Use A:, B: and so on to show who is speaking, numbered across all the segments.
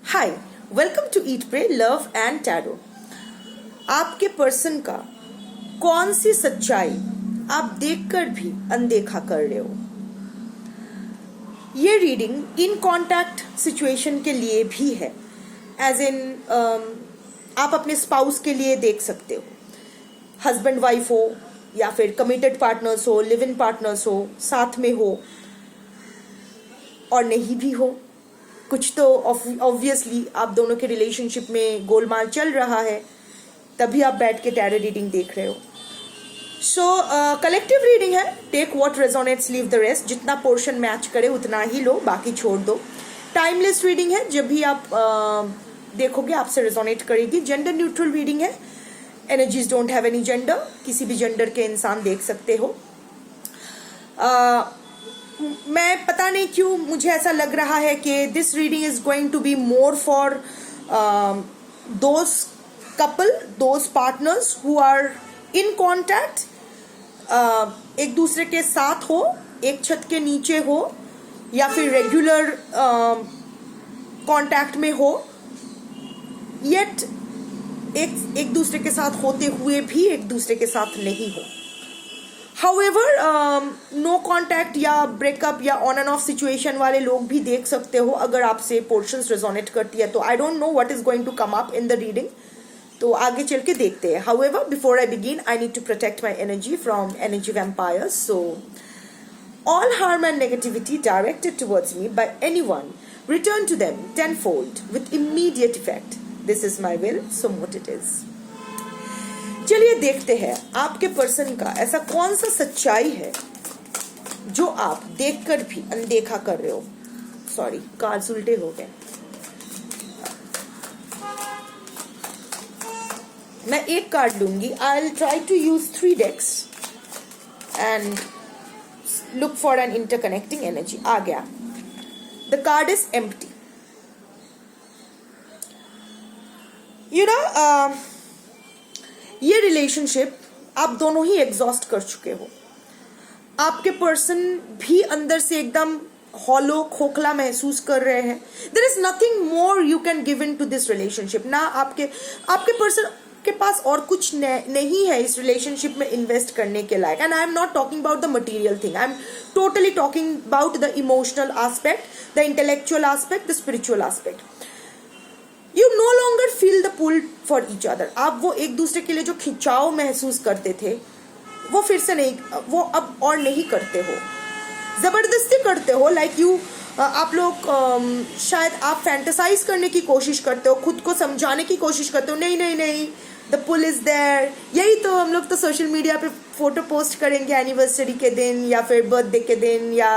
A: Hi, welcome to eat pray love and tarot. आपके person का कौन सी सच्चाई आप देखकर भी अनदेखा कर रहे हो। ये रीडिंग इन कॉन्टैक्ट सिचुएशन के लिए भी है, एज इन आप अपने स्पाउस के लिए देख सकते हो, हस्बैंड वाइफ हो या फिर कमिटेड पार्टनर्स हो, लिव इन पार्टनर्स हो, साथ में हो और नहीं भी हो। कुछ तो ऑब्वियसली आप दोनों के रिलेशनशिप में गोलमाल चल रहा है, तभी आप बैठ के टैरो रीडिंग देख रहे हो। सो कलेक्टिव रीडिंग है, take what resonates, leave the rest. जितना पोर्शन मैच करे उतना ही लो, बाकी छोड़ दो। टाइमलेस रीडिंग है, जब भी आप देखोगे आपसे रेजोनेट करेगी। जेंडर न्यूट्रल रीडिंग है, energies don't have any gender, किसी भी जेंडर के इंसान देख सकते हो। मैं पता नहीं क्यों मुझे ऐसा लग रहा है कि this reading is going to be more for those couple, those partners who are in contact, एक दूसरे के साथ हो, एक छत के नीचे हो या फिर रेगुलर कॉन्टैक्ट में हो, येट एक दूसरे के साथ होते हुए भी एक दूसरे के साथ नहीं हो। However, नो कॉन्टैक्ट या ब्रेकअप या ऑन एंड ऑफ सिचुएशन वाले लोग भी देख सकते हो अगर आपसे पोर्शंस रेजोनेट करती है तो। I don't know what is going to come up in the reading, तो आगे चल के देखते हैं। However, before I begin, I need to protect my energy from energy vampires. So, all harm and negativity directed towards me by anyone, return to them tenfold with immediate effect. This is my will, so what it is. चलिए देखते हैं आपके person का ऐसा कौन सा सच्चाई है जो आप देखकर भी अनदेखा कर रहे हो। सॉरी, कार्ड्स उल्टे हो गए। मैं एक कार्ड लूंगी। I will try to use 3 decks and look for an interconnecting energy. आ गया, the card is empty. You know, ये रिलेशनशिप आप दोनों ही एग्जॉस्ट कर चुके हो। आपके पर्सन भी अंदर से एकदम हॉलो, खोखला महसूस कर रहे हैं। There is nothing more you can give in to this relationship. ना आपके पर्सन के पास और कुछ नहीं है इस रिलेशनशिप में इन्वेस्ट करने के लायक। And I am not talking about the material thing, I am totally talking about the emotional aspect, the intellectual aspect, the spiritual aspect. You no longer feel the pull for each other. आप वो एक दूसरे के लिए जो खिंचाव महसूस करते थे वो फिर से नहीं, वो अब और नहीं करते हो, जबरदस्ती करते हो। लाइक यू, आप लोग शायद आप फैंटेसाइज करने की कोशिश करते हो, खुद को समझाने की कोशिश करते हो, नहीं नहीं नहीं, द पुल इज देयर। यही तो हम लोग तो सोशल मीडिया पे फोटो पोस्ट करेंगे एनिवर्सरी के दिन या फिर बर्थडे के दिन या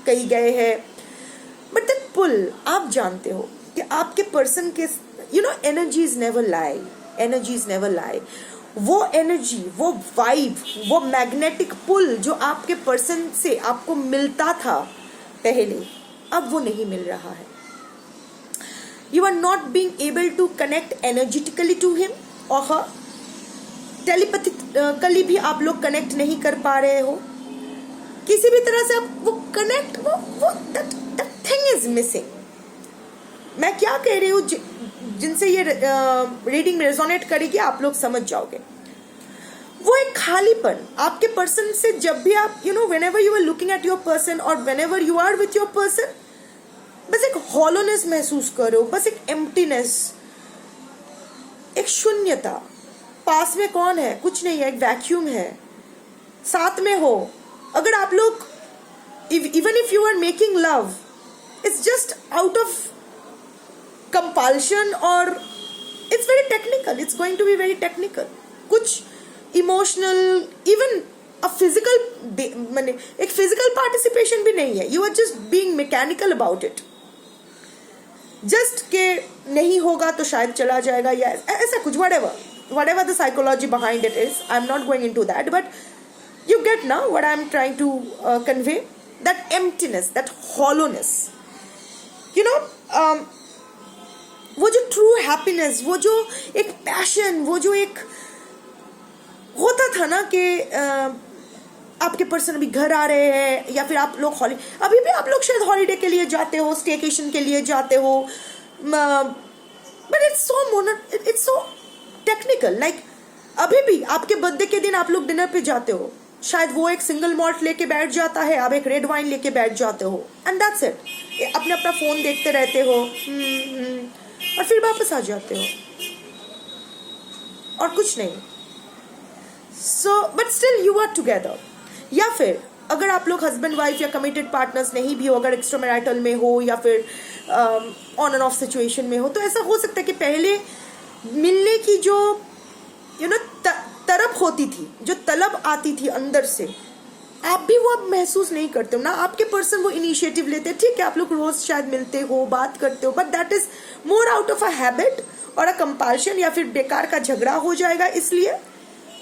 A: कहीं गए हैं, बट द पुल आप जानते हो कि आपके पर्सन के एनर्जीज नेवर लाई, एनर्जीज नेवर लाई। वो एनर्जी, वो वाइब, वो मैग्नेटिक पुल जो आपके पर्सन से आपको मिलता था पहले, अब वो नहीं मिल रहा है। You are not being able to connect energetically to him और हर। टेलीपैथिकली भी आप लोग कनेक्ट नहीं कर पा रहे हो। किसी भी तरह से आप वो कनेक्ट, वो दैट थिंग इज मिसिंग। मैं क्या कह रही हूँ, जिनसे ये रीडिंग रेजोनेट करेगी आप लोग समझ जाओगे। वो एक खालीपन आपके पर्सन से, जब भी आप whenever you are looking at your person और whenever you are with your person, बस एक हॉलोनेस महसूस करो, बस एक एम्प्टीनेस, एक शून्यता। पास में कौन है? कुछ नहीं है, एक वैक्यूम है। साथ में हो, अगर आप लोग even if you are making love, it's just out of compulsion or it's very technical, it's going to be very technical, कुछ इमोशनल, इवन अ फिजिकल, माने एक फिजिकल पार्टिसिपेशन भी नहीं है। You are just being mechanical about it, just के नहीं होगा तो शायद चला जाएगा या ऐसा कुछ, whatever the psychology behind it is, I'm not going into that, but you get now what I'm trying to convey, that emptiness, that hollowness, वो जो ट्रू हैप्पीनेस, वो जो एक पैशन, वो जो एक होता था ना कि आपके पर्सन अभी घर आ रहे हैं या फिर आप लोग अभी भी आप लोग शायद हॉलीडे के लिए जाते हो, स्टेकेशन के लिए जाते हो, but it's so technical. Like अभी भी आपके बर्थडे के दिन आप लोग डिनर पे जाते हो, शायद वो एक सिंगल मॉल्ट लेके बैठ जाता है, आप एक रेड वाइन लेके बैठ जाते हो, एंड दैट्स इट. अपने अपना फोन देखते रहते हो, और फिर वापस आ जाते हो, और कुछ नहीं. So but still you are together. या फिर अगर आप लोग हस्बैंड वाइफ या कमिटेड पार्टनर्स नहीं भी हो, अगर एक्स्ट्रा मैरिटल में हो या फिर ऑन एंड ऑफ सिचुएशन में हो, तो ऐसा हो सकता है कि पहले मिलने की जो तरफ होती थी, जो तलब आती थी अंदर से, आप भी वो अब महसूस नहीं करते हो ना. आपके पर्सन वो इनिशिएटिव लेते हैं. ठीक है, आप लोग रोज शायद मिलते हो, बात करते हो, but that is more out of a habit और अ कंपल्शन, या फिर बेकार का झगड़ा हो जाएगा. इसलिए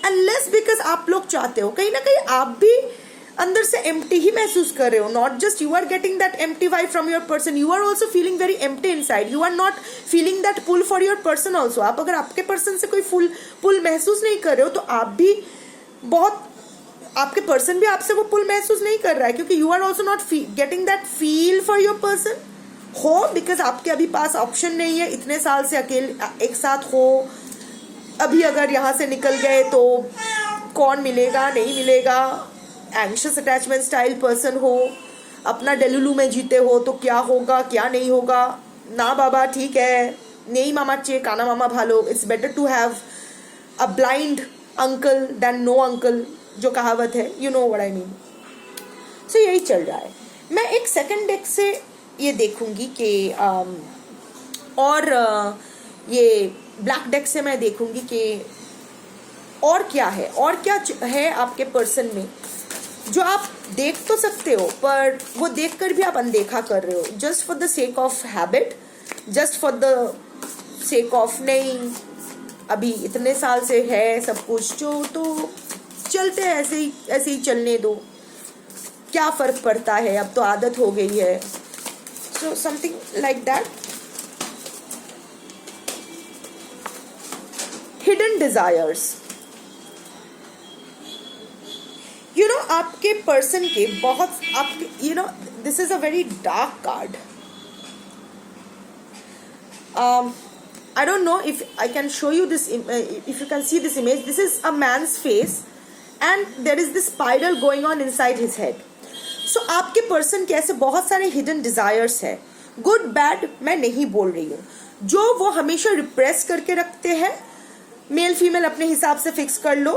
A: अनलेस बिकॉज आप लोग चाहते हो, कहीं ना कहीं आप भी अंदर से एम्प्टी ही महसूस कर रहे हो. Not just you are getting that empty vibe from your person, you are also feeling very empty inside. You are not feeling that pull for your person also. आप अगर आपके पर्सन से कोई पुल महसूस नहीं कर रहे हो, तो आप भी बहुत, आपके पर्सन भी आपसे वो पुल महसूस नहीं कर रहा है, क्योंकि you are also not getting that feel for your person. हो बिकॉज आपके अभी पास ऑप्शन नहीं है, इतने साल से अकेले एक साथ हो. अभी अगर यहाँ से निकल गए तो कौन मिलेगा, नहीं मिलेगा. एंग्शियस अटैचमेंट स्टाइल पर्सन हो, अपना डेलुलू में जीते हो, तो क्या होगा क्या नहीं होगा. ना बाबा ठीक है, नहीं मामा चे काना मामा भालो. It's better to have a blind uncle than no uncle, जो कहावत है. You know what I mean. So यही चल रहा है. मैं एक सेकंड डेक से ये देखूंगी कि और ये ब्लैक डेक से मैं देखूंगी कि और क्या है, और क्या है आपके पर्सन में जो आप देख तो सकते हो, पर वो देखकर भी आप अनदेखा कर रहे हो, just for the sake of habit, just for the sake of नहीं अभी इतने साल से है सब कुछ, जो तो चलते हैं, ऐसे ही चलने दो, क्या फर्क पड़ता है, अब तो आदत हो गई है. So something like that. Hidden desires. You know आपके पर्सन के बहुत, आपके you know this is a very dark card. I don't know if I can show you this, if you can see this image. This is a man's face and there is this spiral going on inside his head. So आपके person के ऐसे बहुत सारे hidden desires है. Good bad मैं नहीं बोल रही हूँ, जो वो हमेशा रिप्रेस करके रखते हैं. मेल फीमेल अपने हिसाब से फिक्स कर लो,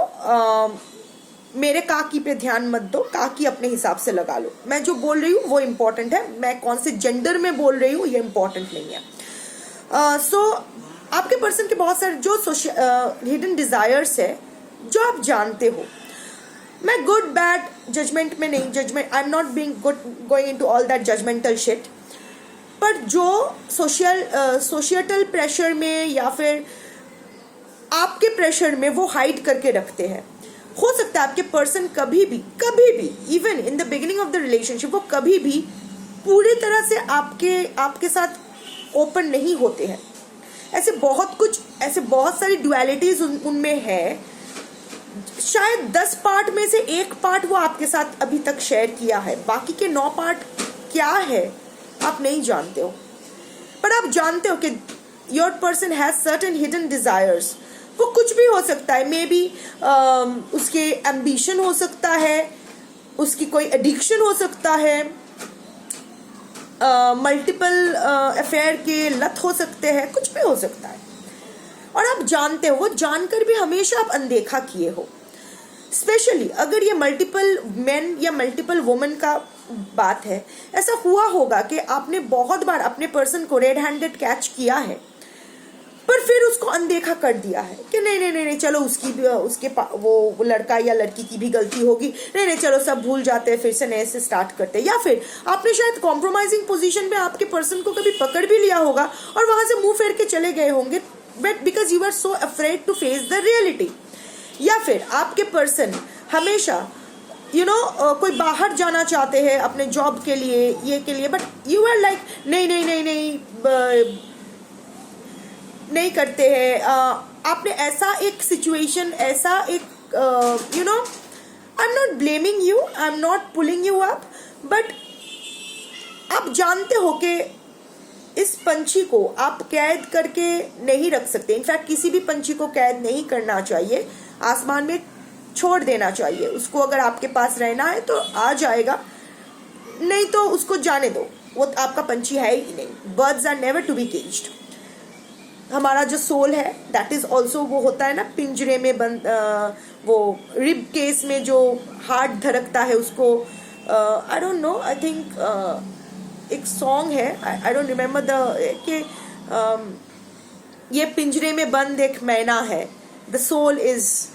A: मेरे काकी पे ध्यान मत दो, काकी अपने हिसाब से लगा लो. मैं जो बोल रही हूँ वो इम्पोर्टेंट है, मैं कौन से जेंडर में बोल रही हूँ ये इम्पोर्टेंट नहीं है. सो आपके पर्सन के बहुत सारे जो हिडन डिजायर्स है, जो आप जानते हो. मैं गुड बैड जजमेंट में नहीं, judgement I am not being going into all that judgemental shit, पर जो सोशियटल प्रेशर में या फिर आपके प्रेशर में वो हाइड करके रखते हैं. हो सकता है आपके पर्सन कभी भी even in the beginning of the relationship वो कभी भी पूरी तरह से आपके साथ ओपन नहीं होते हैं. ऐसे बहुत सारी ड्युअलिटीज उनमें है. शायद 10 पार्ट में से 1 पार्ट वो आपके साथ अभी तक शेयर किया है, बाकी के 9 पार्ट क्या है आप नहीं जानते हो. पर आप जानते हो कि your person has certain hidden desires. वो कुछ भी हो सकता है, मे बी उसके एम्बिशन हो सकता है, उसकी कोई एडिक्शन हो सकता है, मल्टीपल अफेयर के लत हो सकते हैं, कुछ भी हो सकता है. और आप जानते हो, वो जानकर भी हमेशा आप अनदेखा किए हो. स्पेशली अगर ये मल्टीपल मेन या मल्टीपल वुमेन का बात है, ऐसा हुआ होगा कि आपने बहुत बार अपने पर्सन को रेड हैंडेड कैच किया है, पर फिर उसको अनदेखा कर दिया है कि नहीं चलो उसके वो लड़का या लड़की की भी गलती होगी, नहीं चलो सब भूल जाते हैं, फिर से नए से स्टार्ट करते हैं. या फिर आपने शायद कॉम्प्रोमाइजिंग पोजीशन में आपके पर्सन को कभी पकड़ भी लिया होगा और वहां से मुंह फेर के चले गए होंगे, but because you are so afraid to face the reality. या फिर आपके पर्सन हमेशा कोई बाहर जाना चाहते हैं अपने जॉब के लिए, ये के लिए, बट यू आर लाइक नहीं करते हैं. आपने ऐसा एक सिचुएशन, ऐसा एक आई am not blaming you, I am not pulling you up, but आप जानते हो कि इस पंछी को आप कैद करके नहीं रख सकते। इनफैक्ट किसी भी पंछी को कैद नहीं करना चाहिए, आसमान में छोड़ देना चाहिए। उसको अगर आपके पास रहना है तो आ जाएगा, नहीं तो उसको जाने दो, वो आपका पंछी है ही नहीं। Birds are never to be caged. हमारा जो सोल है दैट इज ऑल्सो, वो होता है ना पिंजरे में बंद, वो रिब केस में जो हार्ट धड़कता है उसको, आई डोंट नो, आई थिंक एक सॉन्ग है, आई डोंट रिमेम्बर द, कि ये पिंजरे में बंद एक मैना है, the soul is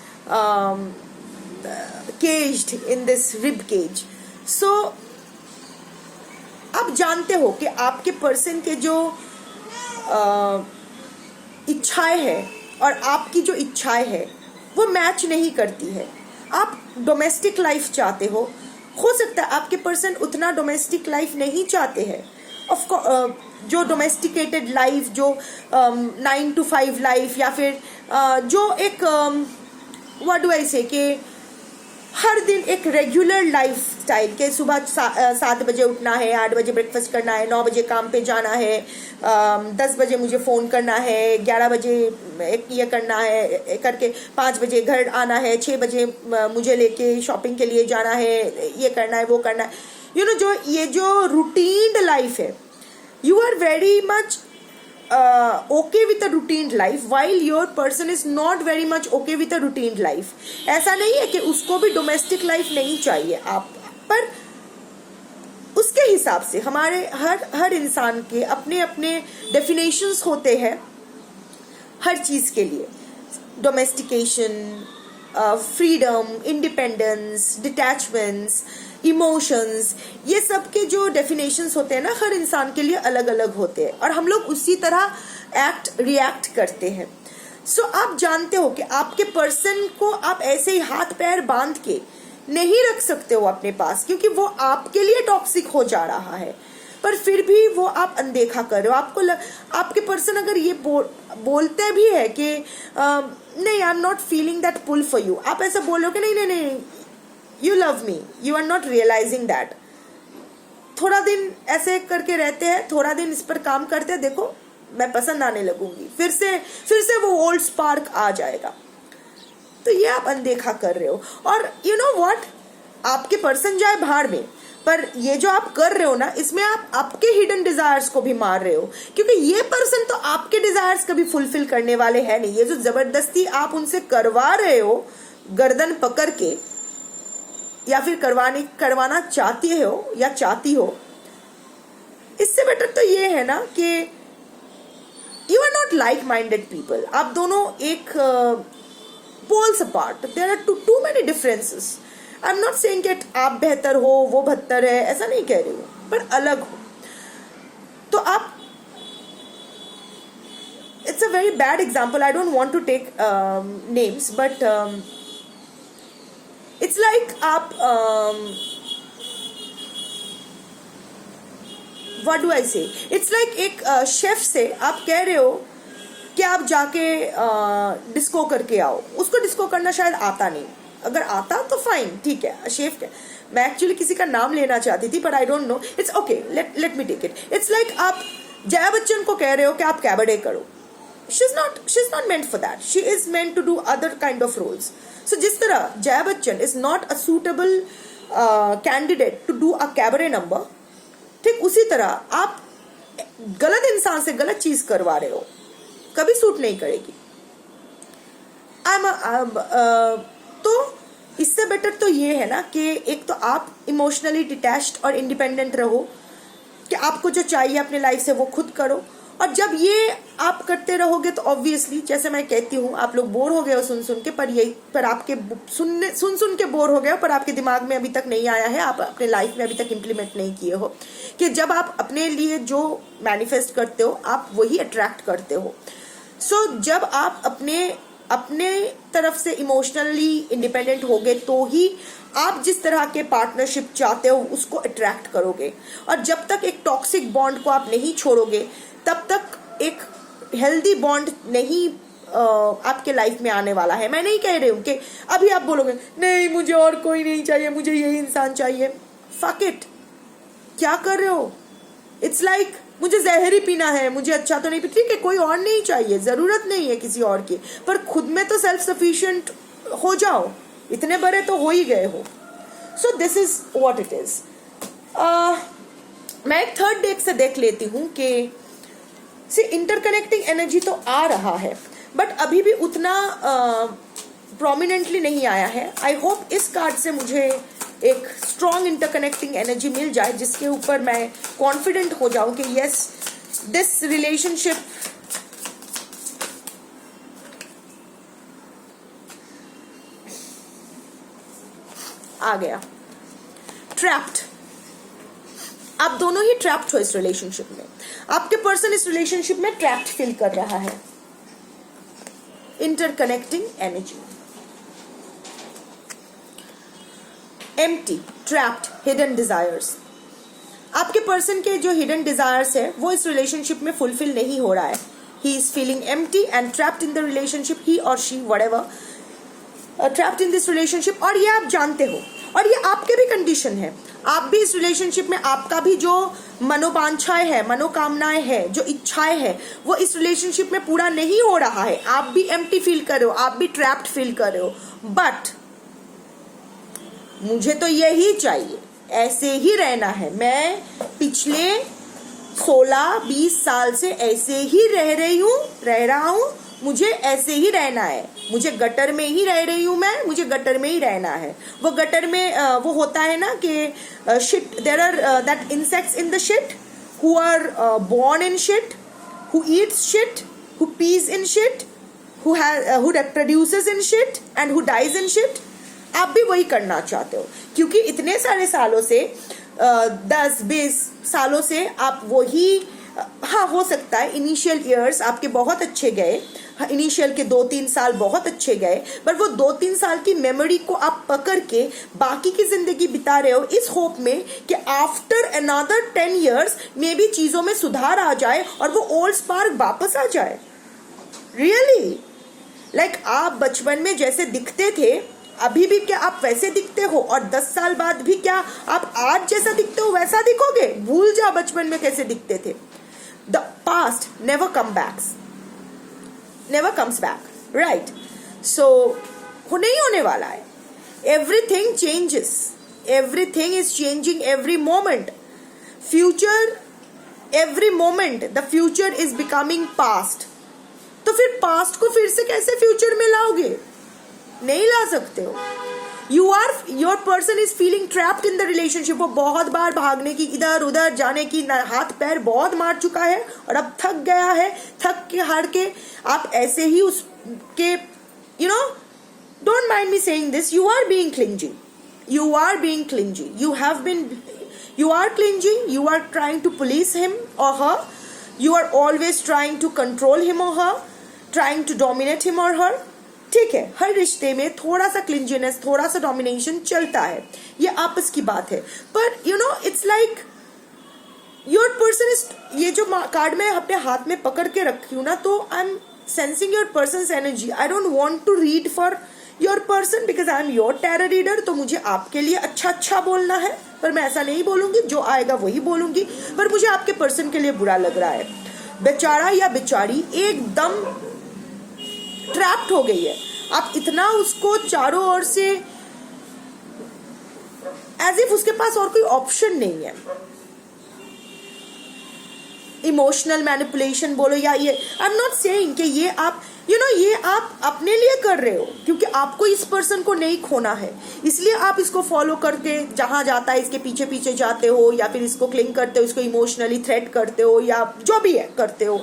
A: caged in this rib cage. So आप जानते हो कि आपके पर्सन के जो इच्छाएं हैं और आपकी जो इच्छाएं हैं वो मैच नहीं करती है। आप डोमेस्टिक लाइफ चाहते हो सकता है आपके पर्सन उतना डोमेस्टिक लाइफ नहीं चाहते हैं। जो डोमेस्टिकेटेड लाइफ, जो 9 to 5 लाइफ, या फिर जो एक व्हाट डू आई से कि हर दिन एक रेगुलर लाइफ स्टाइल के, सुबह 7 बजे उठना है, 8 बजे ब्रेकफास्ट करना है, 9 बजे काम पे जाना है, 10 बजे मुझे फ़ोन करना है, 11 बजे एक ये करना है करके 5 बजे घर आना है, 6 बजे मुझे लेके शॉपिंग के लिए जाना है, ये करना है वो करना है। जो ये जो रूटीन लाइफ है, you are very much okay with a routine life while your person is not very much okay with a routine life। ऐसा नहीं है कि उसको भी डोमेस्टिक लाइफ नहीं चाहिए आप, पर उसके हिसाब से हमारे हर इंसान के अपने अपने डेफिनेशंस होते हैं हर चीज के लिए। डोमेस्टिकेशन, फ्रीडम, इंडिपेंडेंस, डिटैचमेंट्स, इमोशंस, ये सब के जो डेफिनेशंस होते हैं ना, हर इंसान के लिए अलग अलग होते हैं और हम लोग उसी तरह रिएक्ट करते हैं। सो आप जानते हो कि आपके पर्सन को आप ऐसे ही हाथ पैर बांध के नहीं रख सकते हो अपने पास, क्योंकि वो आपके लिए टॉक्सिक हो जा रहा है, पर फिर भी वो आप अनदेखा कर रहे हो। आपके पर्सन अगर ये बोलते भी है कि नहीं, I am not feeling that pull for you, आप ऐसा बोलोगे नहीं नहीं नहीं, you love me, you are not realising that. थोड़ा दिन ऐसे करके रहते हैं, थोड़ा दिन इस पर काम करते हैं, देखो मैं पसंद आने लगूंगी, फिर से वो ओल्ड स्पार्क आ जाएगा। तो ये आप अनदेखा कर रहे हो। और यू नो व्हाट, आपके पर्सन जाए बाहर में, पर ये जो आप कर रहे हो ना, इसमें आप आपके हिडन डिजायर्स को भी मार रहे हो, क्योंकि ये पर्सन तो आपके डिजायर्स कभी फुलफिल करने वाले है नहीं। ये जो जबरदस्ती आप उनसे करवा रहे हो गर्दन पकड़ के, या फिर करवाना चाहती हो या चाहती हो, इससे बेटर तो ये है ना कि you are not like minded people. आप दोनों एक poles apart, there are too many differences. I am not saying कि आप बेहतर हो वो बदतर है, ऐसा नहीं कह रही हूँ, पर अलग हो। तो आप, it's a very bad example, I don't want to take names, but it's like आप what do I say, it's like एक शेफ से आप कह रहे हो कि आप जाके डिस्को करके आओ। उसको डिस्को करना शायद आता नहीं, अगर आता तो फाइन, ठीक है, शेफ के। मैं एक्चुअली किसी का नाम लेना चाहती थी, पर I don't know, it's okay, let me take it. It's like आप जया बच्चन को कह रहे हो कि आप कैबरे करो। She is not meant for that, she is meant to do other kind of roles. So जिस तरह Jaya Bachchan is not a suitable candidate to do a cabaret number, ठीक उसी तरह आप गलत इंसान से गलत चीज करवा रहे हो, कभी सूट नहीं करेगी। तो इससे बेटर तो ये है ना कि एक तो आप इमोशनली डिटैच्ड और इंडिपेंडेंट रहो, कि आपको जो चाहिए अपने लाइफ से वो खुद करो। और जब ये आप करते रहोगे तो ऑब्वियसली, जैसे मैं कहती हूँ, आप लोग बोर हो गए हो सुन के, पर आपके सुन के बोर हो गए हो, पर आपके दिमाग में अभी तक नहीं आया है, आप अपने लाइफ में अभी तक इम्प्लीमेंट नहीं किए हो कि जब आप अपने लिए जो मैनिफेस्ट करते हो आप वही अट्रैक्ट करते हो। सो जब आप अपने तरफ से इमोशनली इंडिपेंडेंट होगे तो ही आप जिस तरह के पार्टनरशिप चाहते हो उसको अट्रैक्ट करोगे। और जब तक एक टॉक्सिक बॉन्ड को आप नहीं छोड़ोगे, तब तक एक हेल्दी बॉन्ड नहीं आपके लाइफ में आने वाला है। मैं नहीं कह रही हूँ कि अभी आप बोलोगे नहीं मुझे और कोई नहीं चाहिए, मुझे यही इंसान चाहिए। फक इट, क्या कर रहे हो? इट्स लाइक मुझे जहर ही पीना है, मुझे अच्छा तो नहीं, ठीक है कोई और नहीं चाहिए, जरूरत नहीं है किसी और की, पर खुद में तो सेल्फ सफिशिएंट हो जाओ, इतने बड़े तो हो ही गए हो. So this is what it is. मैं एक थर्ड डेक से देख लेती हूँ कि से इंटरकनेक्टिंग एनर्जी तो आ रहा है बट अभी भी उतना प्रोमिनेंटली नहीं आया है. आई होप इस कार्ड से मुझे एक स्ट्रॉन्ग इंटरकनेक्टिंग एनर्जी मिल जाए जिसके ऊपर मैं कॉन्फिडेंट हो जाऊं कि यस दिस रिलेशनशिप आ गया. ट्रैप्ड. आप दोनों ही ट्रैप्ड हो इस रिलेशनशिप में. आपके पर्सन इस रिलेशनशिप में ट्रैप्ड फील कर रहा है. Interconnecting energy. Empty, trapped, hidden desires. आपके पर्सन के जो हिडन डिजायर्स है वो इस रिलेशनशिप में फुलफिल नहीं हो रहा है. He is feeling empty and trapped in the relationship. He और she whatever trapped in this relationship. और ये आप जानते हो और ये आपके भी कंडीशन है. आप भी इस रिलेशनशिप में आपका भी जो मनोवांछाएं है, मनोकामनाएं है, जो इच्छाएं है वो इस रिलेशनशिप में पूरा नहीं हो रहा है. आप भी एम्प्टी फील कर रहे हो, आप भी ट्रैप्ड फील कर रहे हो. बट मुझे तो यही चाहिए, ऐसे ही रहना है. मैं पिछले 16-20 साल से ऐसे ही रह रहा हूं. मुझे ऐसे ही रहना है. मुझे गटर में ही रह रही हूं मैं, मुझे गटर में ही रहना है. वो गटर में वो होता है ना कि shit, there are that insects in the shit who are born in shit, who eats shit, who pees in shit, who produces in shit and who dies in shit. आप भी वही करना चाहते हो क्योंकि इतने सारे सालों से 10-20 सालों से आप वही. हाँ हो सकता है इनिशियल ईयर्स आपके बहुत अच्छे गए, इनिशियल के 2-3 साल बहुत अच्छे गए, पर वो 2-3 साल की मेमोरी को आप पकड़ के बाकी की जिंदगी बिता रहे हो इस होप में कि आफ्टर अनदर 10 years मे भी चीजों में सुधार आ जाए और वो ओल्ड स्पार्क वापस आ जाए. रियली लाइक आप बचपन में जैसे दिखते थे अभी भी क्या आप वैसे दिखते हो और 10 साल बाद भी क्या आप आज जैसा दिखते हो वैसा दिखोगे? भूल जाओ बचपन में कैसे दिखते थे. The past never comes back, right? So नहीं होने वाला है. Everything changes, everything is changing every moment. Future, every moment the future is becoming past. तो फिर पास्ट को फिर से कैसे फ्यूचर में लाओगे? नहीं ला सकते हो. Your person is feeling trapped in the relationship. वो बहुत बार भागने की, इधर उधर जाने की, हाथ पैर बहुत मार चुका है और अब थक गया है. थक के हार के आप ऐसे ही उसके don't mind me saying this, you are being clingy. You are being clingy. You are clingy. You are trying to police him or her. You are always trying to control him or her, trying to dominate him or her. ठीक है, हर रिश्ते में थोड़ा सा क्लिंजीनेस, थोड़ा सा domination चलता है, ये आपस की बात है. पर it's like your person is, ये जो कार्ड मैं अपने हाथ में पकड़ के रखी हूँ ना, तो I am sensing your person energy. I don't want to read for your person because I am your tarot reader. तो मुझे आपके लिए अच्छा बोलना है, पर मैं ऐसा नहीं बोलूंगी, जो आएगा वही बोलूंगी. पर मुझे आपके पर्सन के लिए बुरा लग रहा है. बेचारा या बेचारी एकदम ट्रैप्ड हो गई है. आप इतना उसको चारों ओर से एज इफ उसके पास और कोई ऑप्शन नहीं है. इमोशनल मैनिपुलेशन बोलो या ये, आई एम नॉट सेइंग कि ये आप ये आप अपने लिए कर रहे हो क्योंकि आपको इस पर्सन को नहीं खोना है, इसलिए आप इसको फॉलो करके जहां जाता है इसके पीछे पीछे जाते हो, या फिर इसको क्लिंग करते हो, इसको इमोशनली थ्रेट करते हो, या जो भी है करते हो,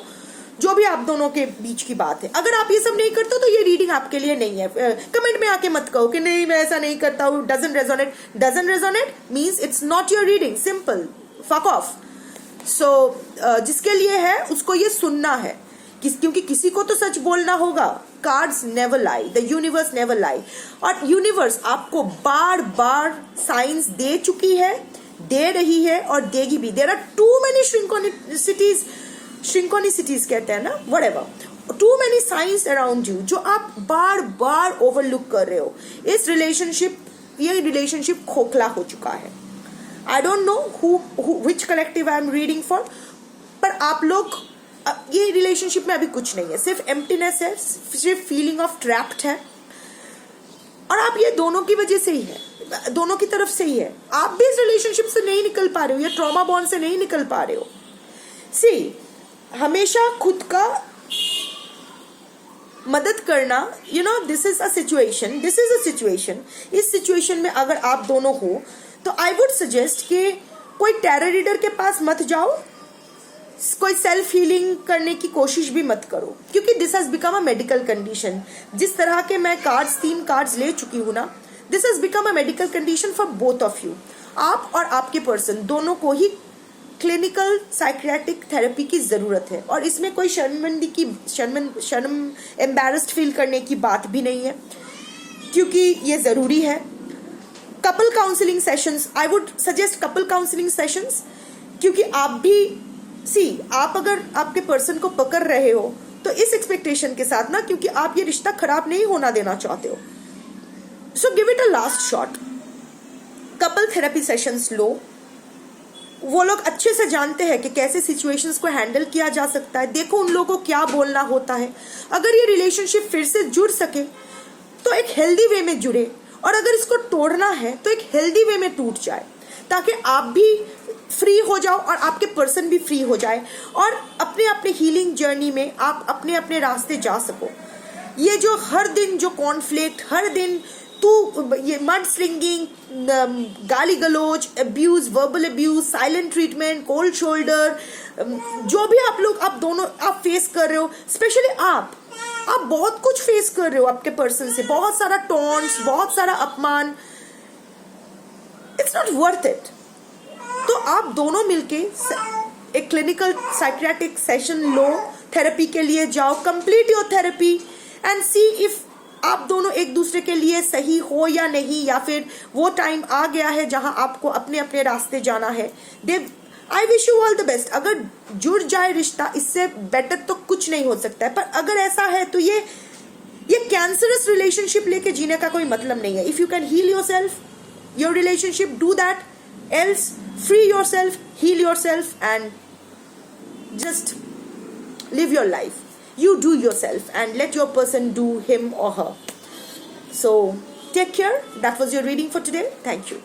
A: जो भी आप दोनों के बीच की बात है. अगर आप ये सब नहीं करते हो तो ये रीडिंग आपके लिए नहीं है. कमेंट में आके मत कहो कि नहीं मैं ऐसा नहीं करता हूँ, doesn't resonate means it's not your reading. Simple, fuck off. So जिसके लिए है उसको ये सुनना है, क्योंकि किसी को तो सच बोलना होगा. Cards never lie, the universe never लाई. और यूनिवर्स आपको बार बार साइंस दे चुकी है, दे रही है और देगी भी. There are too many synchronicities कहते हैं ना, whatever, too many signs around you जो आप बार बार ओवरलुक कर रहे हो. ये रिलेशनशिप खोखला हो चुका है. आई don't know which collective I am reading for, पर पर आप लोग ये रिलेशनशिप में अभी कुछ नहीं है, सिर्फ एम्प्टीनेस है, सिर्फ फीलिंग ऑफ ट्रैप्ड है, और आप ये दोनों की वजह से ही है, दोनों की तरफ से ही है। आप भी इस रिलेशनशिप से नहीं निकल पा रहे हो या ट्रॉमा बॉन्ड से नहीं निकल पा रहे हो। सी, हमेशा खुद का मदद करना, you know, this is a situation, इस सिचुएशन में अगर आप दोनों हो तो आई वुड सजेस्ट कि कोई टैरो रीडर के पास मत जाओ, कोई सेल्फ हीलिंग करने की कोशिश भी मत करो, क्योंकि this has become a medical condition. जिस तरह के मैं तीन कार्ड्स ले चुकी हूं ना, this has become a medical condition for both of you. आप और आपके पर्सन दोनों को ही क्लिनिकल साइकियाट्रिक थेरेपी की जरूरत है, और इसमें कोई शर्म एम्बैरेस्ड फील करने की बात भी नहीं है, क्योंकि ये जरूरी है। Couple counselling sessions, I would suggest couple counselling sessions, क्योंकि आप भी आप अगर आपके पर्सन को पकड़ रहे हो तो इस एक्सपेक्टेशन के साथ ना, क्योंकि आप ये रिश्ता खराब नहीं होना देना चाहते हो, so give it a last shot. Couple therapy sessions लो, वो लोग अच्छे से जानते हैं कि कैसे सिचुएशंस को हैंडल किया जा सकता है। देखो उन लोगों को क्या बोलना होता है। अगर ये रिलेशनशिप फिर से जुड़ सके तो एक हेल्दी वे में जुड़े, और अगर इसको तोड़ना है तो एक हेल्दी वे में टूट जाए, ताकि आप भी फ्री हो जाओ और आपके पर्सन भी फ्री हो जाए, और अपने अपने हीलिंग जर्नी में आप अपने अपने रास्ते जा सको। ये जो हर दिन जो कॉन्फ्लिक्ट, हर दिन ये मड स्लिंगिंग, गाली गलोच, abuse, verbal abuse, silent treatment, cold shoulder, जो भी आप दोनों फेस कर रहे हो, स्पेशली आप बहुत कुछ फेस कर रहे हो आपके पर्सन से, बहुत सारा टॉन्ट्स, बहुत सारा अपमान, इट्स नॉट वर्थ इट। तो आप दोनों मिलके एक क्लिनिकल साइकियाट्रिक सेशन लो, थेरेपी के लिए जाओ, complete your therapy and see if आप दोनों एक दूसरे के लिए सही हो या नहीं, या फिर वो टाइम आ गया है जहां आपको अपने अपने रास्ते जाना है। I wish you all the best. अगर जुड़ जाए रिश्ता, इससे बेटर तो कुछ नहीं हो सकता है, पर अगर ऐसा है तो ये कैंसरस रिलेशनशिप लेके जीने का कोई मतलब नहीं है। If you can heal yourself, your relationship, do that, else free yourself, heal yourself, and just live your life. You do yourself and let your person do him or her. So take care. That was your reading for today. Thank you.